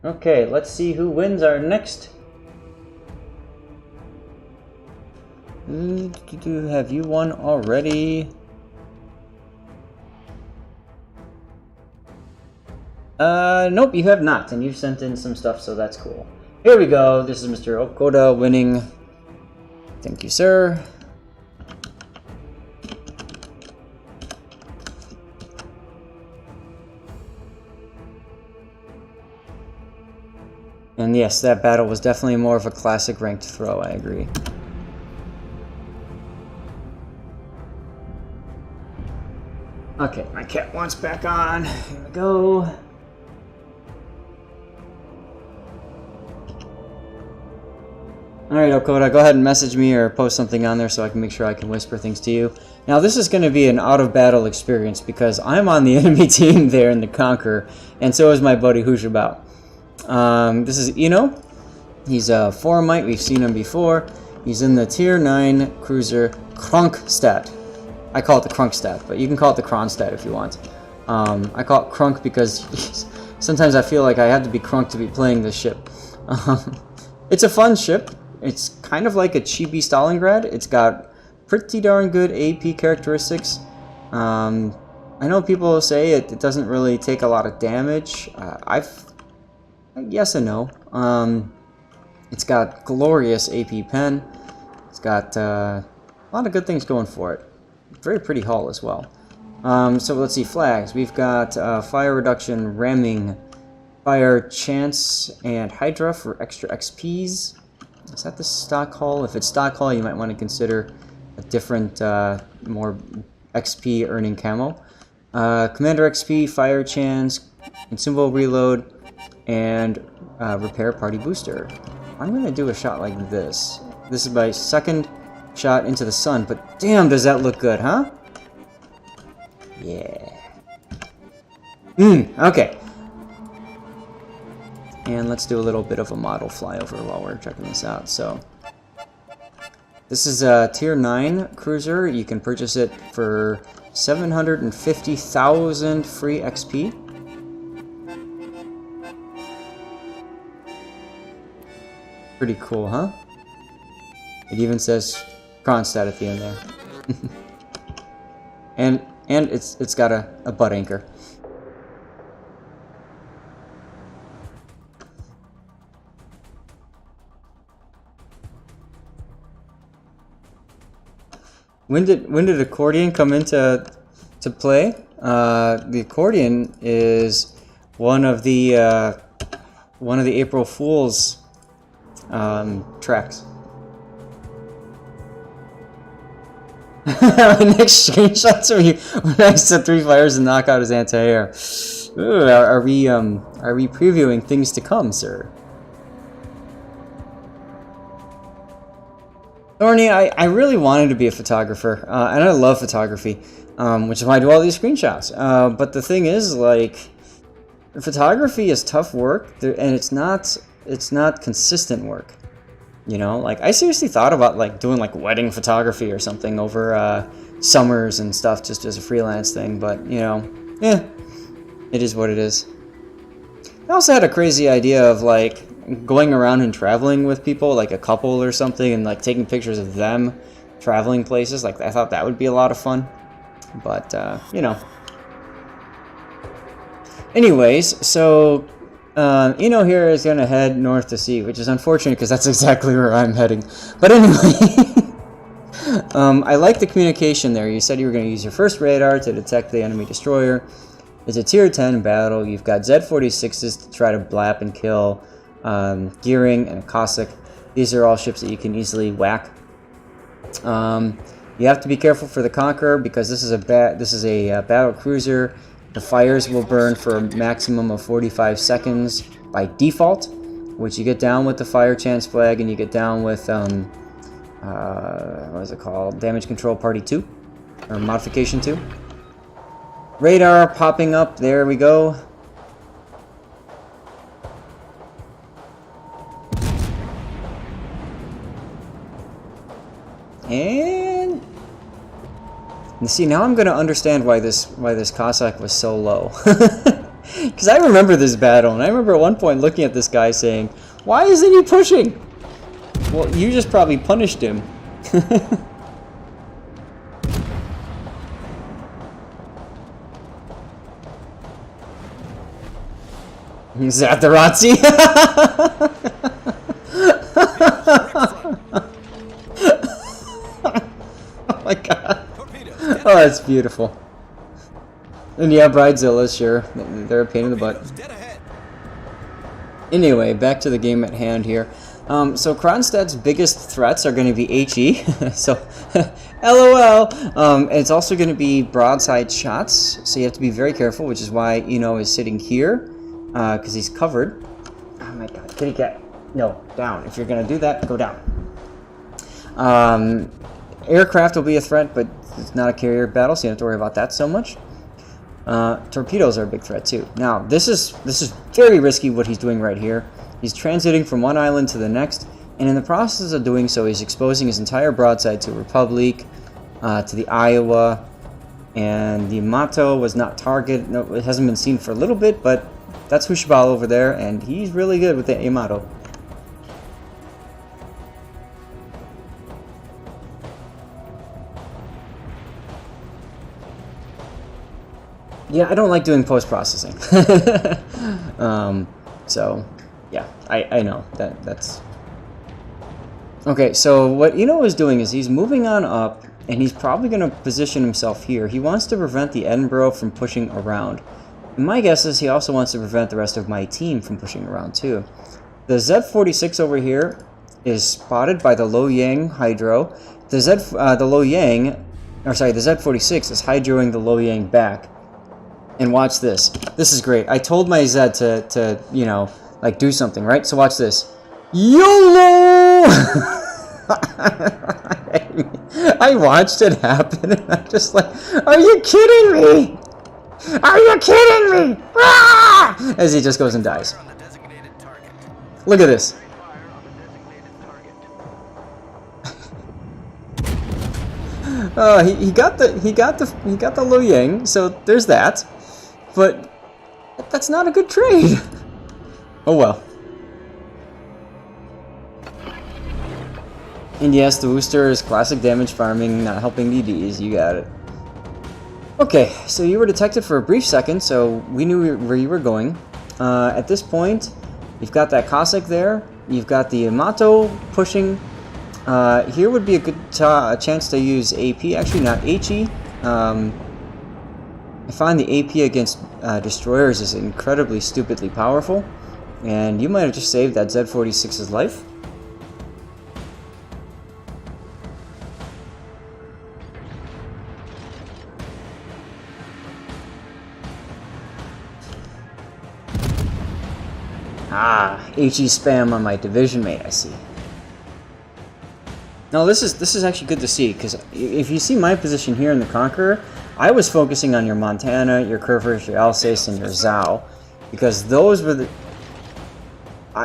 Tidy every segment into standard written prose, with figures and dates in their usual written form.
Okay, let's see who wins our next. Have you won already? Nope, you have not, and you've sent in some stuff, so that's cool. Here we go. This is Mr. Okoda winning. Thank you, sir. And yes, that battle was definitely more of a classic ranked throw, I agree. Okay, my cat wants back on. Here we go. Alright, Okoda, go ahead and message me or post something on there so I can make sure I can whisper things to you. Now, this is going to be an out-of-battle experience because I'm on the enemy team there in the Conqueror, and so is my buddy Hushabao. This is Eno. He's a Foramite. We've seen him before. He's in the Tier 9 cruiser Kronshtadt. I call it the Kronshtadt, but you can call it the Kronshtadt if you want. I call it Krunk because sometimes I feel like I have to be Krunk to be playing this ship. It's a fun ship. It's kind of like a chibi Stalingrad. It's got pretty darn good AP characteristics. I know people say it doesn't really take a lot of damage. Yes and no. It's got glorious AP pen. It's got a lot of good things going for it. Very pretty hull as well. So let's see, flags. We've got fire reduction, ramming, fire chance, and Hydra for extra XPs. Is that the stock hull? If it's stock hull, you might want to consider a different, more XP earning camo. Commander XP, fire chance, consumable reload, and repair party booster. I'm going to do a shot like this. This is my second shot into the sun, but damn, does that look good, huh? Yeah. Okay. And let's do a little bit of a model flyover while we're checking this out. So, this is a Tier 9 cruiser. You can purchase it for 750,000 free XP. Pretty cool, huh? It even says Kronshtadt at the end there. and it's got a butt anchor. When did accordion come into play? The accordion is one of the April Fool's tracks. Next screenshots of you when I set 3 fires and knock out his anti-air. Are we previewing things to come, sir? Thorny, I really wanted to be a photographer, and I love photography, which is why I do all these screenshots. But the thing is, like, photography is tough work, and it's not consistent work. You know, like, I seriously thought about, like, doing, like, wedding photography or something over summers and stuff just as a freelance thing, but, you know, it is what it is. I also had a crazy idea of, like, going around and traveling with people, like a couple or something, and, like, taking pictures of them traveling places. Like, I thought that would be a lot of fun, but, you know. Anyways, so Eno here is going to head north to sea, which is unfortunate because that's exactly where I'm heading. But anyway, I like the communication there. You said you were going to use your first radar to detect the enemy destroyer. It's a Tier 10 battle. You've got Z-46s to try to blap and kill, Gearing and Cossack. These are all ships that you can easily whack. You have to be careful for the Conqueror because this is a battle cruiser. The fires will burn for a maximum of 45 seconds by default, which you get down with the fire chance flag, and you get down with what is it called? Damage control party 2 or modification 2. Radar popping up. There we go. And see, now I'm going to understand why this Cossack was so low. Because I remember this battle, and I remember at one point looking at this guy saying, "Why isn't he pushing?" Well, you just probably punished him. Zath the Razzi. Oh my god. Oh, that's beautiful. And yeah, Bridezilla, sure. They're a pain in the butt. Anyway, back to the game at hand here. So Kronstadt's biggest threats are going to be HE. So, LOL. It's also going to be broadside shots. So you have to be very careful, which is why Eno is sitting here. Because he's covered. Oh my god, kitty cat. No, down. If you're going to do that, go down. Aircraft will be a threat, but it's not a carrier battle, so you don't have to worry about that so much. Torpedoes are a big threat too. Now, this is very risky what he's doing right here. He's transiting from one island to the next, and in the process of doing so, he's exposing his entire broadside to Republic, to the Iowa, and the Yamato was not targeted. No, it hasn't been seen for a little bit, but that's Hushibal over there, and he's really good with the Yamato. Yeah, I don't like doing post-processing. So, yeah, I know that's... Okay, so what Eno is doing is he's moving on up, and he's probably going to position himself here. He wants to prevent the Edinburgh from pushing around. And my guess is he also wants to prevent the rest of my team from pushing around too. The Z46 over here is spotted by the Loyang Hydro. The Z46 is hydroing the Loyang back. And watch this. This is great. I told my Z to you know, like do something, right? So watch this. YOLO! I watched it happen and I'm just like, are you kidding me? Are you kidding me? Ah! As he just goes and dies. Look at this. He got the Loyang, so there's that. But that's not a good trade. Oh well. And yes, the Worcester is classic damage farming, not helping DDs. You got it. Okay, so you were detected for a brief second, so we knew where you were going. At this point, you've got that Cossack there. You've got the Yamato pushing. Here would be a good chance to use AP. Actually, not HE. I find the AP against destroyers is incredibly stupidly powerful, and you might have just saved that Z46's life. HE spam on my division mate, I see. Now this is actually good to see, because if you see my position here in the Conqueror, I was focusing on your Montana, your Kurfürst, your Alsace, and your Zau, because those were the...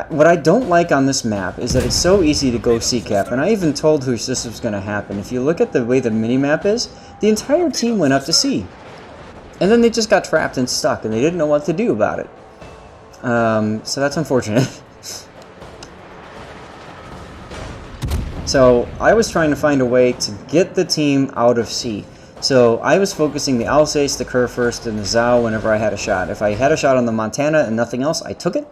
what I don't like on this map is that it's so easy to go C-cap, and I even told Hoosh this was going to happen. If you look at the way the mini-map is, the entire team went up to C. And then they just got trapped and stuck, and they didn't know what to do about it. So that's unfortunate. So I was trying to find a way to get the team out of C. So I was focusing the Alsace, the Kurfürst, and the Zau whenever I had a shot. If I had a shot on the Montana and nothing else, I took it.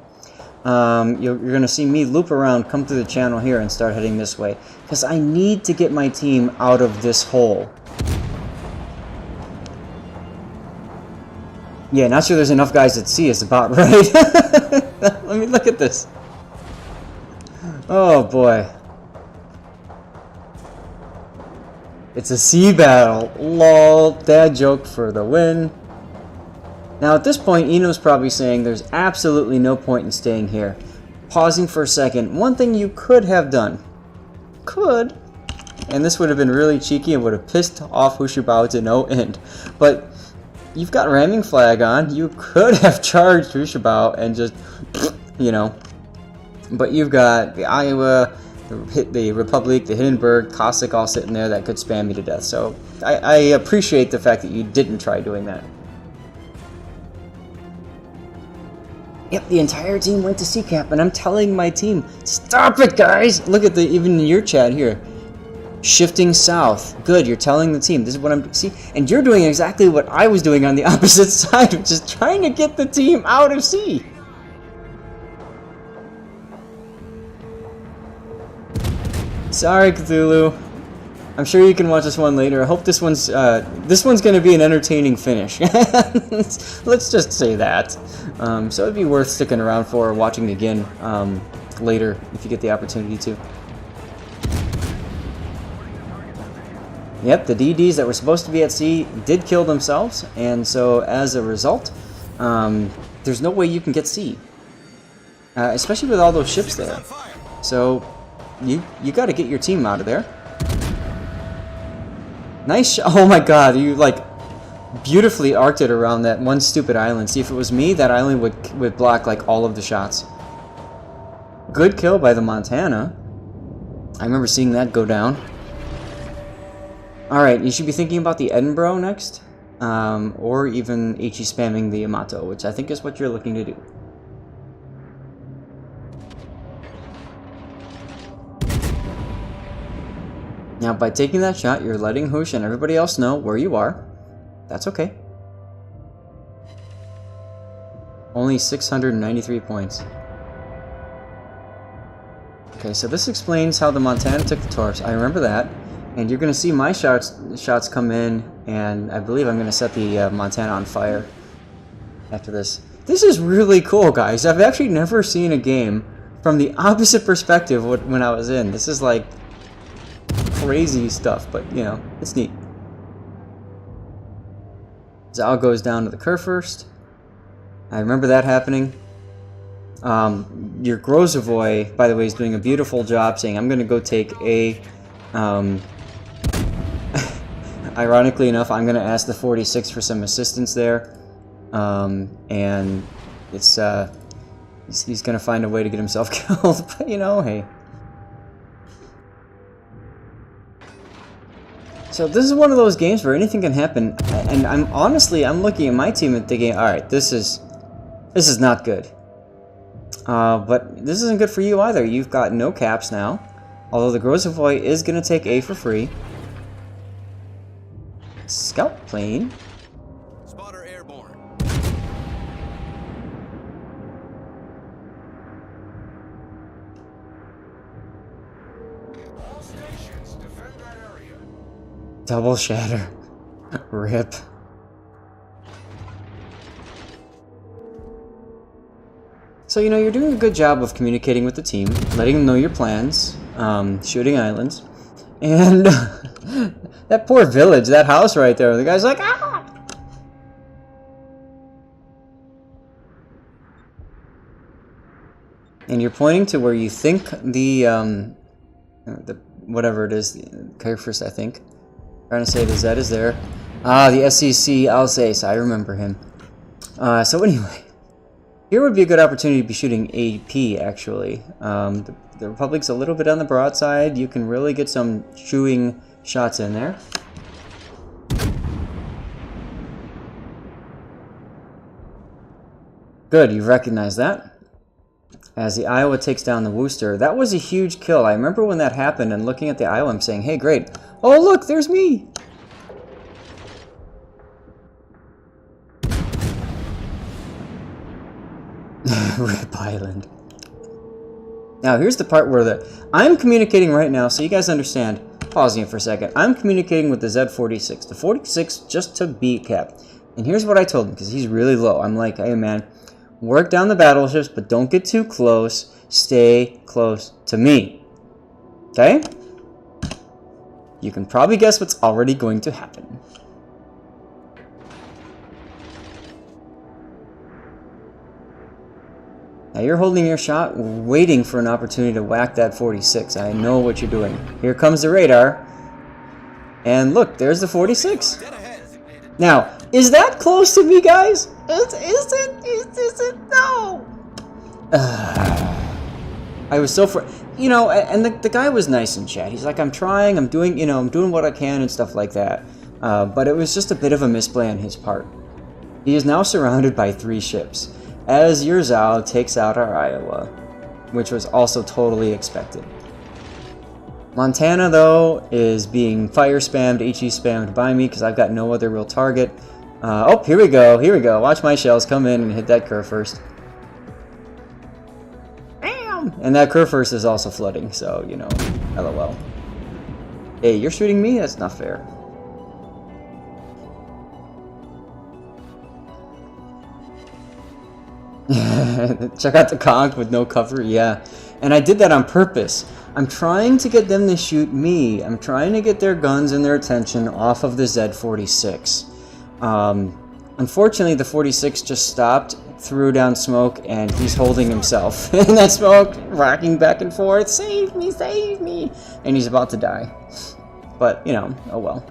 You're going to see me loop around, come through the channel here, and start heading this way. Because I need to get my team out of this hole. Yeah, not sure there's enough guys at C is about right. Let me look at this. Oh boy. It's a C battle. Lol. Dad joke for the win. Now at this point, Eno's probably saying there's absolutely no point in staying here. Pausing for a second. One thing you could have done. Could. And this would have been really cheeky and would have pissed off Hushibao to no end. But you've got ramming flag on. You could have charged Hushibao and just, you know. But you've got the Iowa, the Republic, the Hindenburg, Cossack all sitting there that could spam me to death. So I appreciate the fact that you didn't try doing that. Yep, the entire team went to C-cap, and I'm telling my team, stop it, guys! Look at even in your chat here. Shifting south. Good, you're telling the team. This is what I'm... See? And you're doing exactly what I was doing on the opposite side, which is trying to get the team out of C. Sorry, Cthulhu. I'm sure you can watch this one later. I hope this one's going to be an entertaining finish. Let's just say that. So it'd be worth sticking around for or watching again later if you get the opportunity to. Yep, the DDs that were supposed to be at C did kill themselves, and so as a result, there's no way you can get C, especially with all those ships there. So you got to get your team out of there. Nice oh my god, you like beautifully arced it around that one stupid island. See, if it was me, that island would block like all of the shots. Good kill by the Montana. I remember seeing that go down. Alright, you should be thinking about the Edinburgh next. Or even HE spamming the Yamato, which I think is what you're looking to do. Now, by taking that shot, you're letting Hoosh and everybody else know where you are. That's okay. Only 693 points. Okay, so this explains how the Montana took the torps. I remember that. And you're going to see my shots come in, and I believe I'm going to set the Montana on fire after this. This is really cool, guys. I've actually never seen a game from the opposite perspective when I was in. This is like crazy stuff, but you know, it's neat. Zal goes down to the curve first. I remember that happening. Your Grozovoy, by the way, is doing a beautiful job saying, I'm going to go take A. Ironically enough, I'm going to ask the 46 for some assistance there. And it's he's going to find a way to get himself killed, but you know, hey. So this is one of those games where anything can happen, and I'm looking at my team and thinking, all right, this is not good. But this isn't good for you either. You've got no caps now, although the Grozovoy is going to take A for free. Scout plane. Spotter airborne. All stations defend that area. Double shatter. Rip. So, you know, you're doing a good job of communicating with the team, letting them know your plans, shooting islands, and that poor village, that house right there, the guy's like, ah! And you're pointing to where you think the whatever it is, the Kronshtadt, I think. Trying to say the Z is there. Ah, the SEC Alsace, I remember him. So anyway, here would be a good opportunity to be shooting AP, actually. The Republic's a little bit on the broadside. You can really get some chewing shots in there. Good, you recognize that. As the Iowa takes down the Worcester. That was a huge kill. I remember when that happened and looking at the Iowa and saying, hey, great. Oh, look, there's me. Rip Island. Now, here's the part where I'm communicating right now, so you guys understand. Pausing it for a second. I'm communicating with the Z46. The 46 just took B cap. And here's what I told him, because he's really low. I'm like, hey, man, work down the battleships, but don't get too close. Stay close to me. Okay? You can probably guess what's already going to happen. Now you're holding your shot, waiting for an opportunity to whack that 46. I know what you're doing. Here comes the radar. And look, there's the 46. Now, is that close to me, guys? Is it? No! I was so you know, and the guy was nice in chat. He's like, I'm trying, I'm doing what I can and stuff like that. But it was just a bit of a misplay on his part. He is now surrounded by 3 ships. as your Zao takes out our Iowa, which was also totally expected. Montana, though, is being fire spammed, HE spammed by me because I've got no other real target. Oh, here we go, here we go. Watch my shells come in and hit that curve first. Bam! And that curve first is also flooding, so, you know, LOL. Hey, you're shooting me? That's not fair. Check out the conch with no cover, yeah. And I did that on purpose. I'm trying to get them to shoot me. I'm trying to get their guns and their attention off of the Z46. Unfortunately, the 46 just stopped, threw down smoke, and he's holding himself in that smoke, rocking back and forth. Save me, save me! And he's about to die. But, you know, oh well.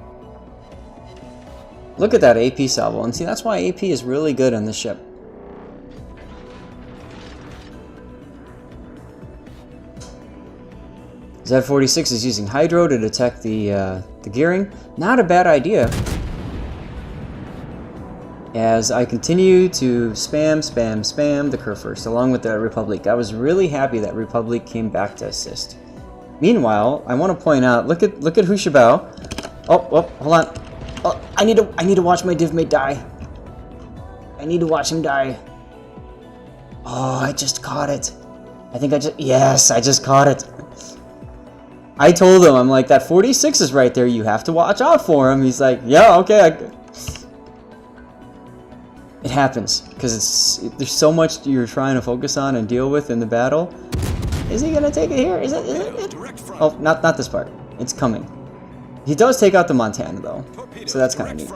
Look at that AP salvo, and see, that's why AP is really good on this ship. Z46 is using Hydro to detect the gearing. Not a bad idea. As I continue to spam the curve first, along with the Republic. I was really happy that Republic came back to assist. Meanwhile, I want to point out, look at Hushabao. Oh, hold on. Oh, I need to watch my divmate die. I need to watch him die. Oh, I just caught it. Yes, I just caught it. I told him, I'm like, that 46 is right there. You have to watch out for him. He's like, yeah, okay. It happens because there's so much you're trying to focus on and deal with in the battle. Is he gonna take it here? Is it? Oh, not this part. It's coming. He does take out the Montana though, so that's kind of neat.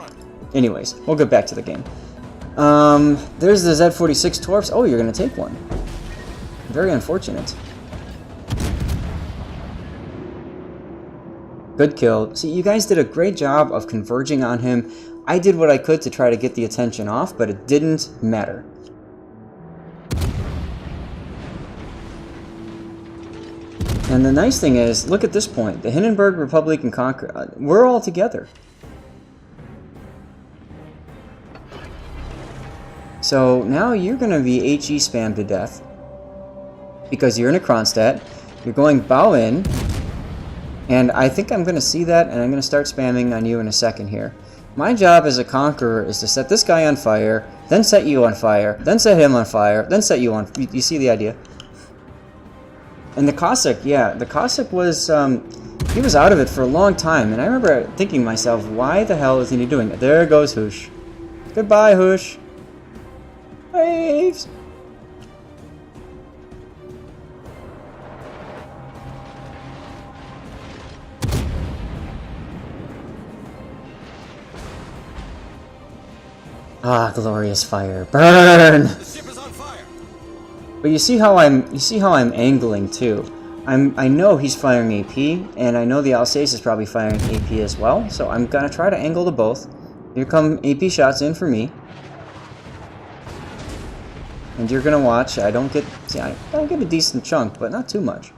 Anyways, we'll get back to the game. There's the Z46 Torps. Oh, you're gonna take one. Very unfortunate. Good kill. See, you guys did a great job of converging on him. I did what I could to try to get the attention off, but it didn't matter. And the nice thing is, look at this point. The Hindenburg, Republic, and Conquer, we're all together. So now you're going to be HE spammed to death. Because you're in a Kronshtadt. You're going bow in. And I think I'm going to see that, and I'm going to start spamming on you in a second here. My job as a conqueror is to set this guy on fire, then set you on fire, then set him on fire, then set you on... You see the idea? And the Cossack, yeah, the Cossack was... he was out of it for a long time, and I remember thinking to myself, why the hell is he doing it? There goes Hoosh. Goodbye, Hoosh. Waves! Ah, glorious fire. Burn! The ship is on fire. But you see how I'm angling too. I know he's firing AP, and I know the Alsace is probably firing AP as well, so I'm gonna try to angle to both. Here come AP shots in for me. And you're gonna watch. I don't get a decent chunk, but not too much.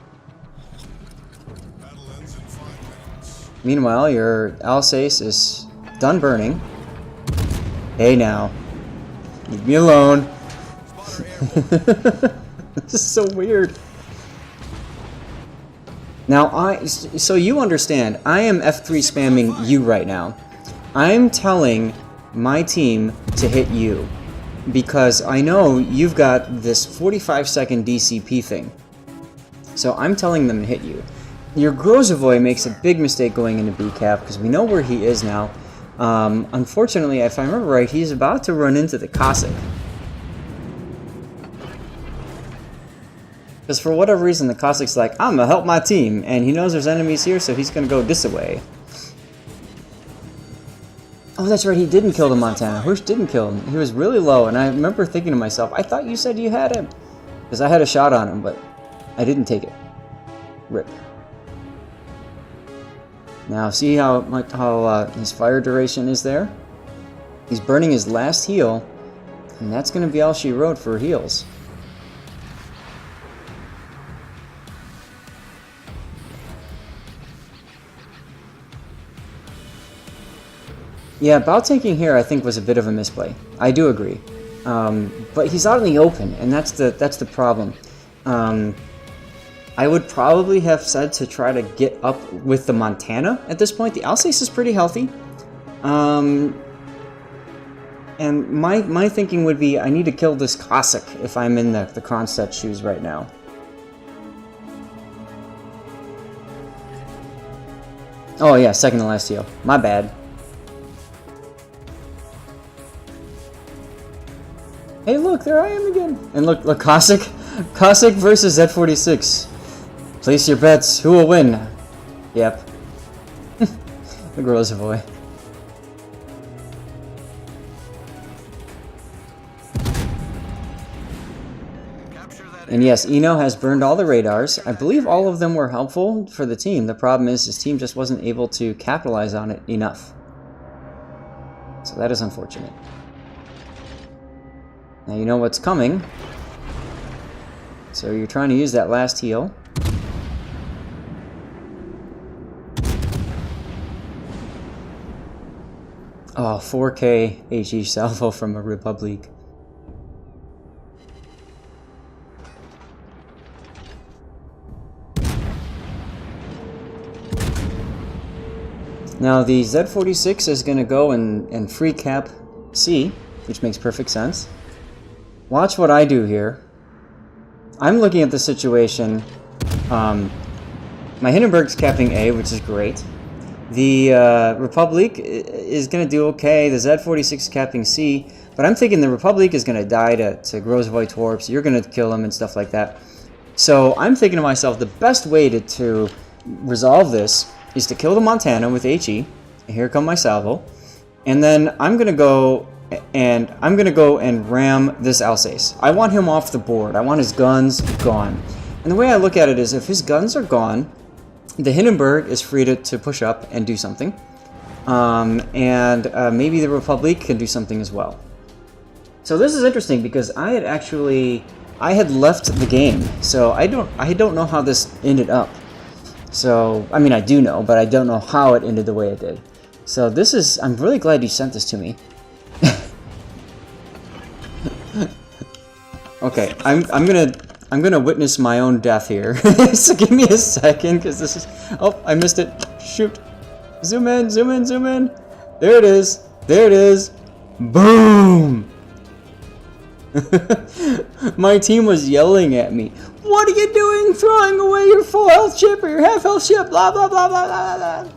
Battle ends in 5 minutes. Meanwhile, your Alsace is done burning. Hey now. Leave me alone. This is so weird. Now, so you understand, I am F3 spamming you right now. I'm telling my team to hit you because I know you've got this 45-second DCP thing. So I'm telling them to hit you. Your Grozovoy makes a big mistake going into B-cap because we know where he is now. Unfortunately, if I remember right, he's about to run into the Cossack. Because for whatever reason, the Cossack's like, I'm gonna help my team, and he knows there's enemies here, so he's gonna go this way. Oh, that's right, he didn't kill the Montana. Hoosh didn't kill him. He was really low, and I remember thinking to myself, I thought you said you had him. Because I had a shot on him, but I didn't take it. Rip. Now, see how his fire duration is there? He's burning his last heal, and that's going to be all she wrote for heals. Yeah, bow tanking here I think was a bit of a misplay. I do agree. But he's out in the open, and that's the problem. I would probably have said to try to get up with the Montana at this point. The Alsace is pretty healthy. And my thinking would be I need to kill this Cossack if I'm in the Kronshtadt shoes right now. Oh yeah, second to last heal. My bad. Hey look, there I am again. And look, Cossack versus Z46. Place your bets. Who will win? Yep. The Grozavoy. And yes, Eno has burned all the radars. I believe all of them were helpful for the team. The problem is his team just wasn't able to capitalize on it enough. So that is unfortunate. Now you know what's coming. So you're trying to use that last heal. Oh, 4K HE salvo from a Republic. Now the Z46 is going to go and free cap C, which makes perfect sense. Watch what I do here. I'm looking at the situation. My Hindenburg's capping A, which is great. The Republic is going to do okay. The Z46 is capping C, but I'm thinking the Republic is going to die to Grozavoy Torps. You're going to kill him and stuff like that. So I'm thinking to myself, the best way to resolve this is to kill the Montana with HE. Here come my salvo, and then I'm gonna go and ram this Alsace. I want him off the board. I want his guns gone. And the way I look at it is, if his guns are gone, the Hindenburg is free to push up and do something, and maybe the Republic can do something as well. So this is interesting because I had left the game, so I don't know how this ended up. So, I mean, I do know, but I don't know how it ended the way it did. So this is, I'm really glad you sent this to me. Okay, I'm gonna witness my own death here. So give me a second, because this is, oh, I missed it. Shoot. Zoom in, zoom in, zoom in. There it is. There it is. Boom! My team was yelling at me. What are you doing throwing away your full health ship or your half health ship? Blah, blah, blah, blah, blah, blah.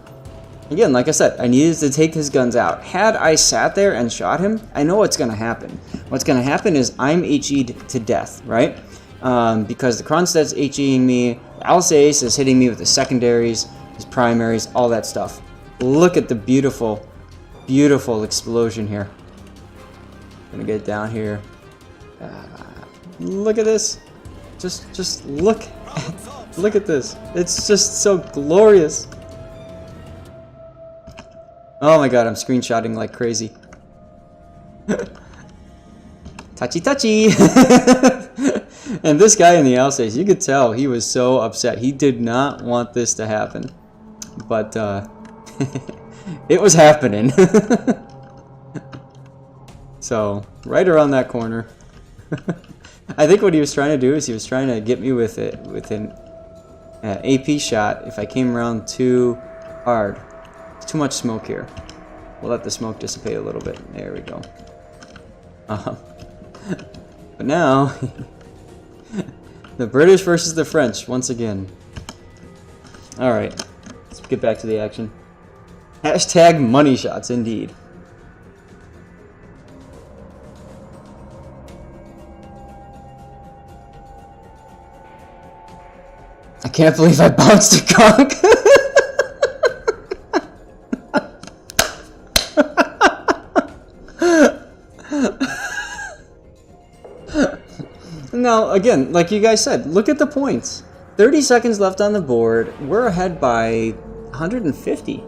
Again, like I said, I needed to take his guns out. Had I sat there and shot him, I know what's going to happen. What's going to happen is I'm HE'd to death, right? Because the Kronstadt's HEing me, the Alsace is hitting me with his secondaries, his primaries, all that stuff. Look at the beautiful, beautiful explosion here. I'm going to get down here. Look at this. Just look at this. It's just so glorious. Oh my god, I'm screenshotting like crazy. Touchy touchy. And this guy in the Alsace, you could tell he was so upset. He did not want this to happen. But it was happening. So, right around that corner. I think what he was trying to do is he was trying to get me with an AP shot if I came around too hard. There's too much smoke here. We'll let the smoke dissipate a little bit. There we go. But now, the British versus the French once again. Alright, let's get back to the action. Hashtag money shots, indeed. I can't believe I bounced a conch. Now, again, like you guys said, look at the points. 30 seconds left on the board. We're ahead by 150.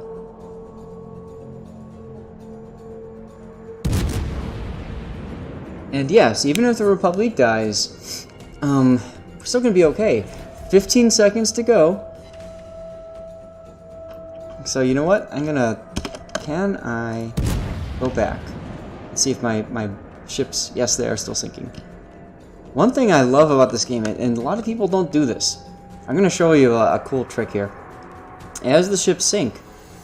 And yes, even if the Republic dies, we're still going to be okay. 15 seconds to go. So you know what? Can I go back and see if my ships, yes, they are still sinking. One thing I love about this game, and a lot of people don't do this, I'm going to show you a cool trick here. As the ships sink,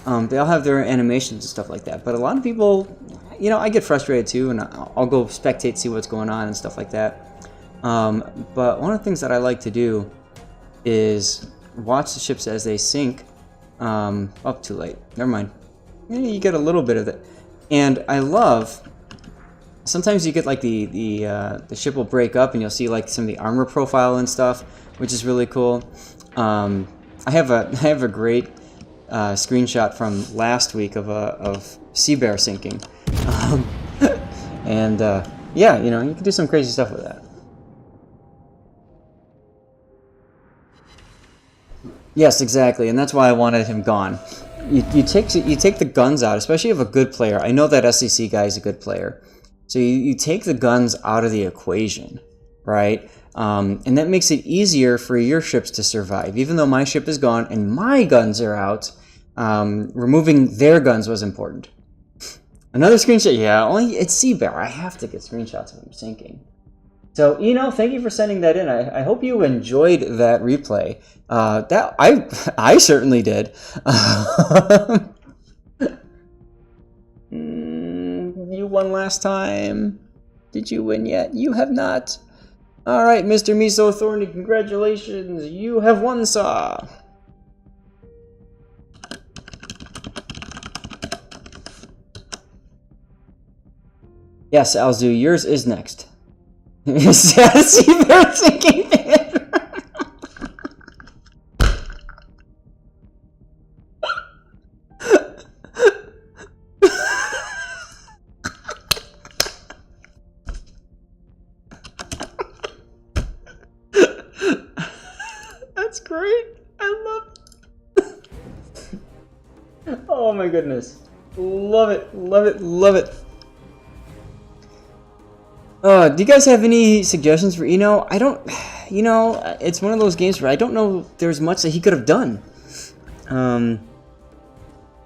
they all have their animations and stuff like that, but a lot of people, you know, I get frustrated too, and I'll go spectate, see what's going on and stuff like that. But one of the things that I like to do is watch the ships as they sink. Oh, too late. Never mind. You get a little bit of it. And I love, sometimes you get like the ship will break up and you'll see like some of the armor profile and stuff, which is really cool. I have a great screenshot from last week of Sea Bear sinking. And yeah, you know, you can do some crazy stuff with that. Yes, exactly, and that's why I wanted him gone. You take the guns out, especially if you have a good player. I know that SCC guy is a good player. So you take the guns out of the equation, right? And that makes it easier for your ships to survive. Even though my ship is gone and my guns are out, removing their guns was important. Another screenshot, yeah, only it's Sea Bear. I have to get screenshots of him sinking. So, you know, thank you for sending that in. I hope you enjoyed that replay. That I certainly did. You won last time. Did you win yet? You have not. All right, Mr. Miso Thorny, congratulations. You have won, sir. Yes, Alzu, yours is next. Sea Bear sinking man. That's great. I love it. Oh my goodness. Love it, love it, love it. Do you guys have any suggestions for Eno? I don't, you know, it's one of those games where I don't know if there's much that he could have done. I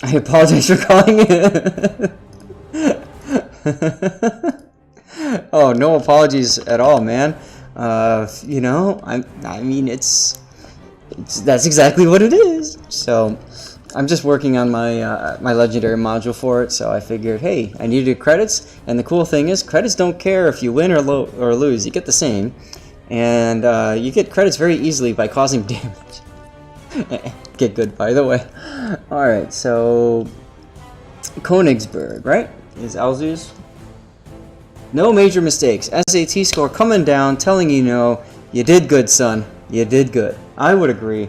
apologize for calling it. Oh, no apologies at all, man. You know, I mean, that's exactly what it is. So, I'm just working on my my legendary module for it, so I figured, hey, I needed credits, and the cool thing is, credits don't care if you win or lose, you get the same, and you get credits very easily by causing damage. Get good, by the way. Alright, so Königsberg, right? Is Alzu's? No major mistakes. SAT score coming down, telling you no, you did good, son. You did good. I would agree.